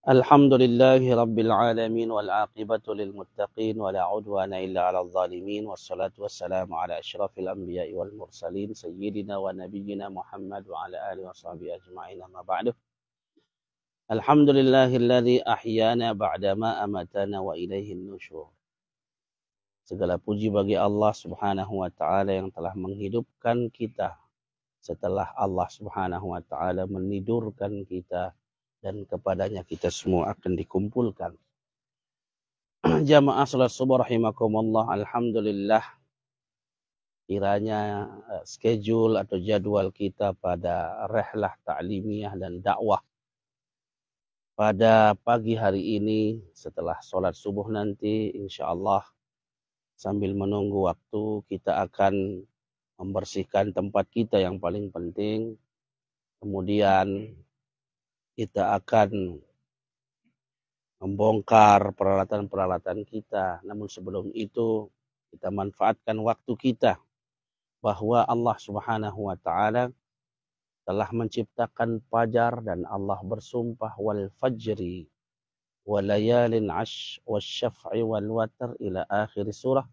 Alhamdulillahi Rabbil Alamin wal aqibatu lil muttaqin wa la udwana illa ala zalimin wassalatu wassalamu ala asyrafil anbiya'i wal mursalin sayyidina wa nabiyyina Muhammad wa ala alihi wa sahbihi ajma'in amma ba'du. Alhamdulillahilladzi ahyana ba'dama amatana wa ilaihin nusyur. Segala puji bagi Allah Subhanahu wa taala yang telah menghidupkan kita setelah Allah Subhanahu wa taala menidurkan kita, dan kepadanya kita semua akan dikumpulkan. Jamaah salat subuh rahimakumullah, alhamdulillah kiranya schedule atau jadwal kita pada rehlah ta'limiyah dan dakwah pada pagi hari ini setelah solat subuh nanti, insyaallah sambil menunggu waktu kita akan membersihkan tempat kita yang paling penting. Kemudian kita akan membongkar peralatan-peralatan kita. Namun sebelum itu kita manfaatkan waktu kita, bahwa Allah Subhanahu wa taala telah menciptakan fajar dan Allah bersumpah wal fajri wa layalin ash wasyaf'i wal watr ila akhir surah.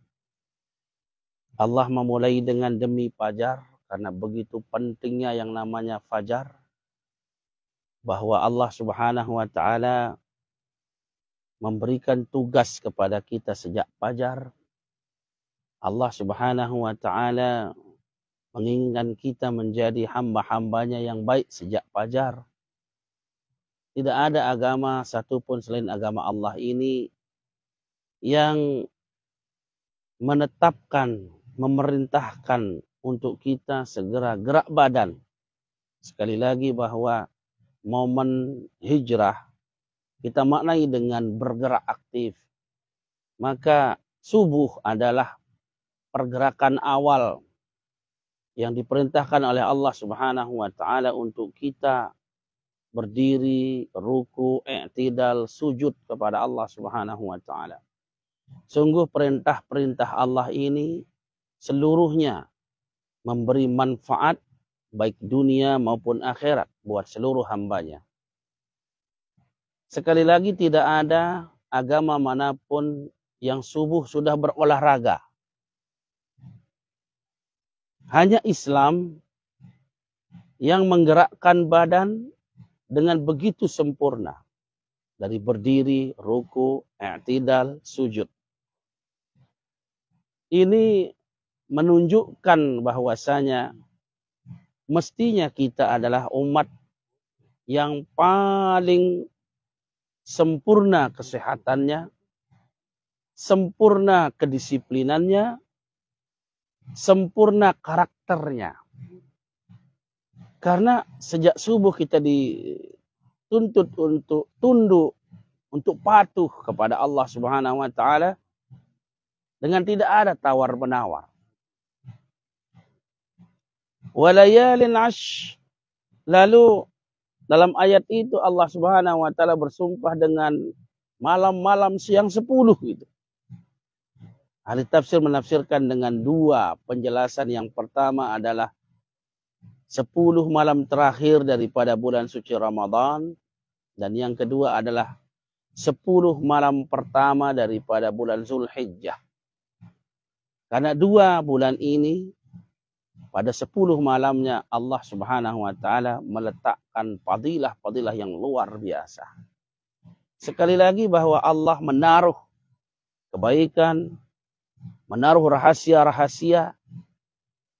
Allah memulai dengan demi fajar karena begitu pentingnya yang namanya fajar, bahwa Allah Subhanahu wa taala memberikan tugas kepada kita sejak fajar. Allah Subhanahu wa taala menginginkan kita menjadi hamba-hambanya yang baik sejak fajar. Tidak ada agama satupun selain agama Allah ini yang menetapkan, memerintahkan untuk kita segera gerak badan. Sekali lagi bahwa momen hijrah kita maknai dengan bergerak aktif. Maka subuh adalah pergerakan awal yang diperintahkan oleh Allah Subhanahu wa taala untuk kita berdiri, ruku, i'tidal, sujud kepada Allah Subhanahu wa taala. Sungguh perintah-perintah Allah ini seluruhnya memberi manfaat baik dunia maupun akhirat buat seluruh hambanya. Sekali lagi, tidak ada agama manapun yang subuh sudah berolahraga. Hanya Islam yang menggerakkan badan dengan begitu sempurna. Dari berdiri, ruku, i'tidal, sujud. Ini menunjukkan bahwasanya mestinya kita adalah umat yang paling sempurna kesehatannya, sempurna kedisiplinannya, sempurna karakternya. Karena sejak subuh kita dituntut untuk tunduk, untuk patuh kepada Allah Subhanahu wa taala dengan tidak ada tawar-menawar. Walayalin ash. Lalu dalam ayat itu Allah Subhanahu wa taala bersumpah dengan malam-malam siang 10 gitu. Ahli tafsir menafsirkan dengan dua penjelasan. Yang pertama adalah 10 malam terakhir daripada bulan suci Ramadan, dan yang kedua adalah 10 malam pertama daripada bulan Zulhijjah. Karena dua bulan ini pada 10 malamnya Allah Subhanahu wa taala meletakkan fadilah-fadilah yang luar biasa. Sekali lagi bahwa Allah menaruh kebaikan, menaruh rahasia-rahasia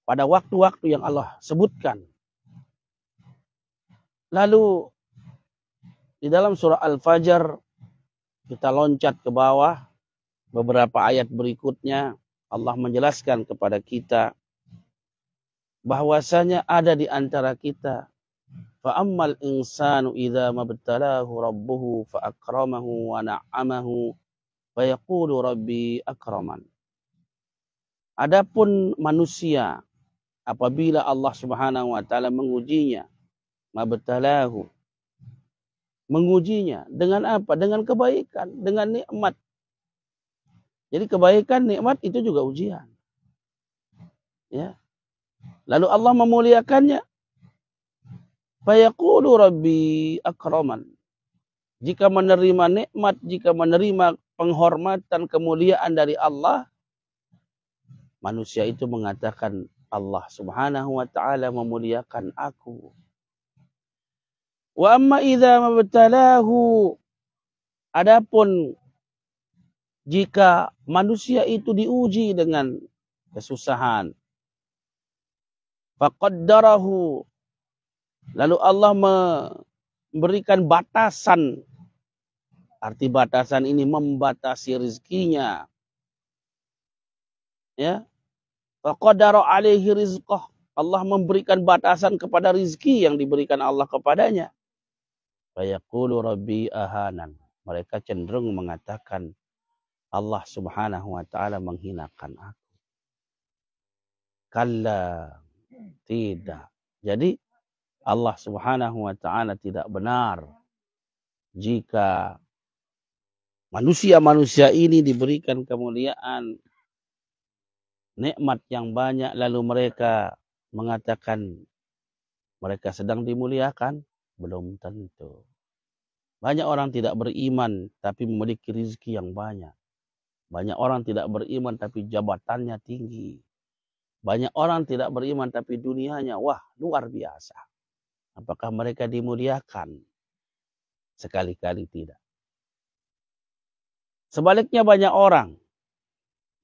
pada waktu-waktu yang Allah sebutkan. Lalu di dalam surah Al-Fajr kita loncat ke bawah beberapa ayat berikutnya, Allah menjelaskan kepada kita bahwasanya ada di antara kita, fa ammal insanu idza mabtalahu rabbuhu fa akramahu wa na'amahu fa yaqulu rabbi akraman. Adapun manusia apabila Allah Subhanahu wa taala mengujinya, mabtalahu, mengujinya dengan apa? Dengan kebaikan, dengan nikmat. Jadi kebaikan, nikmat itu juga ujian. Ya. Lalu Allah memuliakannya. Fa yaqulu rabbi akraman. jika menerima nikmat, jika menerima penghormatan, kemuliaan dari Allah, manusia itu mengatakan Allah Subhanahu wa taala memuliakan aku. Wa amma idza mabtalahu, adapun jika manusia itu diuji dengan kesusahan, faqaddarahu, lalu Allah memberikan batasan, arti batasan ini membatasi rezekinya, ya, faqaddara alaihi rizqah, Allah memberikan batasan kepada rizki yang diberikan Allah kepadanya. Fayaqulu rabbi ahanan, mereka cenderung mengatakan Allah Subhanahu wa taala menghinakan aku. Kalla, tidak. Jadi Allah Subhanahu wa taala tidak benar jika manusia-manusia ini diberikan kemuliaan, nikmat yang banyak, lalu mereka mengatakan mereka sedang dimuliakan. Belum tentu. Banyak orang tidak beriman tapi memiliki rezeki yang banyak. Banyak orang tidak beriman tapi jabatannya tinggi. Banyak orang tidak beriman tapi dunianya wah luar biasa. Apakah mereka dimuliakan? Sekali-kali tidak. Sebaliknya banyak orang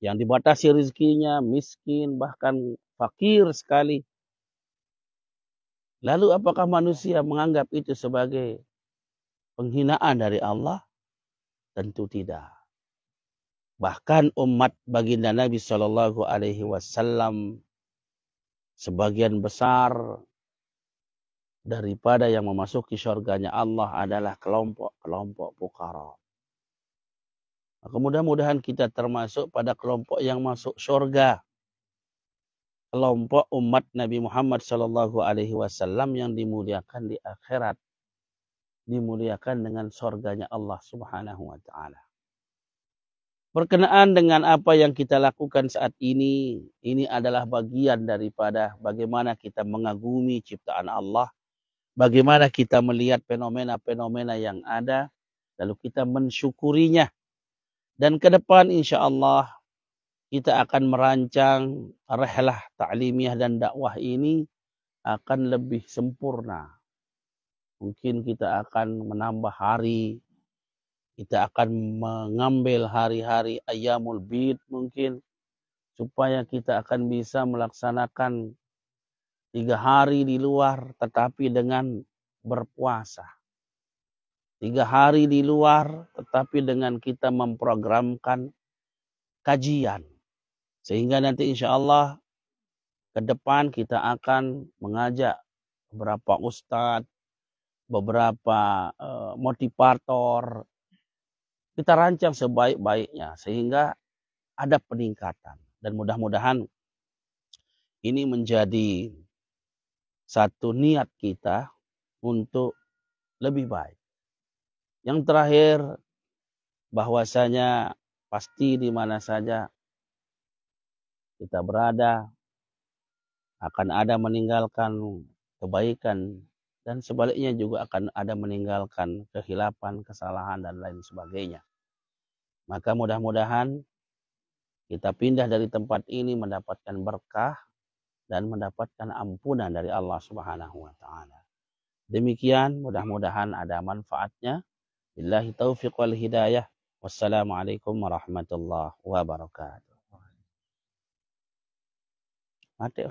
yang dibatasi rezekinya, miskin, bahkan fakir sekali. Lalu apakah manusia menganggap itu sebagai penghinaan dari Allah? Tentu tidak. Bahkan umat baginda Nabi SAW, sebagian besar daripada yang memasuki syurganya Allah adalah kelompok-kelompok fuqara. Maka mudah-mudahan kita termasuk pada kelompok yang masuk syurga. Kelompok umat Nabi Muhammad SAW yang dimuliakan di akhirat. Dimuliakan dengan surganya Allah Subhanahu wa taala. Berkenaan dengan apa yang kita lakukan saat ini adalah bagian daripada bagaimana kita mengagumi ciptaan Allah, bagaimana kita melihat fenomena-fenomena yang ada, lalu kita mensyukurinya. Dan ke depan insya-Allah kita akan merancang rihlah ta'limiyah dan dakwah ini akan lebih sempurna. Mungkin kita akan menambah hari, kita akan mengambil hari-hari ayyamul bid mungkin, supaya kita akan bisa melaksanakan 3 hari di luar tetapi dengan berpuasa. 3 hari di luar tetapi dengan kita memprogramkan kajian. Sehingga nanti insya-Allah ke depan kita akan mengajak beberapa ustadz, beberapa motivator. Kita rancang sebaik-baiknya sehingga ada peningkatan. Dan mudah-mudahan ini menjadi satu niat kita untuk lebih baik. Yang terakhir, bahwasanya pasti di mana saja kita berada akan ada meninggalkan kebaikan dan sebaliknya juga akan ada meninggalkan kekhilafan, kesalahan dan lain sebagainya. Maka mudah-mudahan kita pindah dari tempat ini mendapatkan berkah dan mendapatkan ampunan dari Allah Subhanahu wa taala. Demikian, mudah-mudahan ada manfaatnya. Billahi taufiq wal hidayah. Wassalamualaikum warahmatullahi wabarakatuh. Mati